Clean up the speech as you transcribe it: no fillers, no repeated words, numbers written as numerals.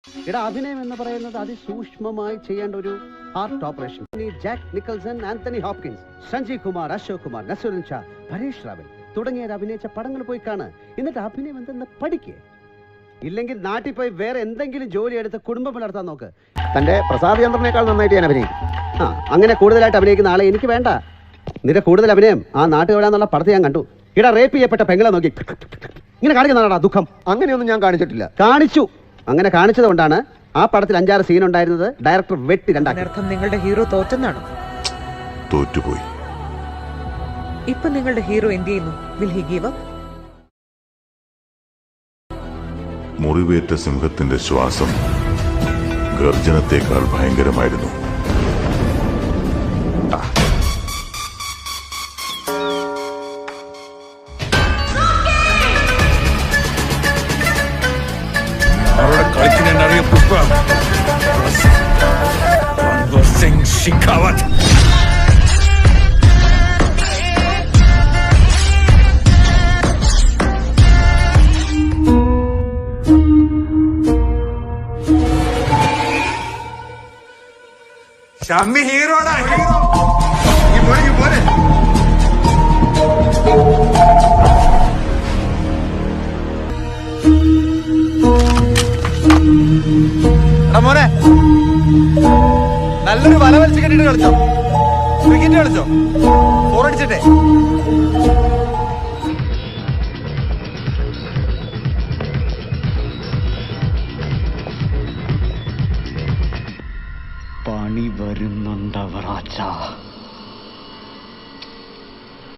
ഇവിടെ അഭിനയം എന്ന് പറയുന്നത് അതിസൂക്ഷ്മമായി ചെയ്യേണ്ട ഒരു heart operation. Jack Nicholson, Anthony Hopkins, Sanjay Kumar, Ashok Kumar, Naseeruddin Shah, Paresh Rawal തുടങ്ങിയവർ അഭിനയിച്ച പടങ്ങൾ പോയി കാണുക. എന്നിട്ട് അഭിനയം എന്തെന്ന് പഠിക്കുക. ഇല്ലെങ്കിൽ നാട്ടിൽ പോയി വേറെ എന്തെങ്കിലും ജോലി എടുത്ത് കുടുംബം പുലർത്താൻ നോക്ക്. തന്റെ പ്രസാദ് ചന്ദ്രനേക്കാൾ നന്നായിട്ട് ഞാൻ അഭിനയിക്കും. അങ്ങനെ കൂടുതലായിട്ട് അഭിനയിക്കുന്ന ആളെ എനിക്ക് വേണ്ട. നിന്റെ കൂടുതൽ അഭിനയം ആ നാട്ടുകാരാന്നുള്ള പടത്തെ ഞാൻ കണ്ടു. ഇവിടെ റേപ്പ് ചെയ്യപ്പെട്ട പെങ്ങളെ നോക്കി ഇങ്ങനെ കാണിക്കുന്നതാണോ ദുഃഖം? അങ്ങനെയൊന്നും ഞാൻ കാണിച്ചിട്ടില്ല. കാണിച്ചു. അങ്ങനെ കാണിച്ചത് കൊണ്ടാണ് ആ പടത്തിൽ 5-6 സീൻ ഉണ്ടായിരുന്നത് ഡയറക്ടർ വെട്ടി രണ്ടാക്കി. നിങ്ങളുടെ ഹീറോ തോറ്റെന്നാണോ? തോറ്റുപോയി. ഇപ്പൊ നിങ്ങളുടെ ഹീറോ എന്ത് ചെയ്യുന്നു? Will he give up? മുറിവേറ്റ സിംഹത്തിന്റെ ശ്വാസം ഗർജനത്തെക്കാൾ ഭയങ്കരമായിരുന്നു. കളിക്കുന്നറിയ പുഷ്പ സിംഗ് ഷിഖാവത്ത്. ഷമ്മി ഹീറോടാ. പോലെ മോനെ നല്ലൊരു വല വലിച്ചു കെട്ടിട്ട് കളിച്ചോ. ക്രിക്കറ്റ് കളിച്ചോ. 4 അടിച്ചിട്ടേ.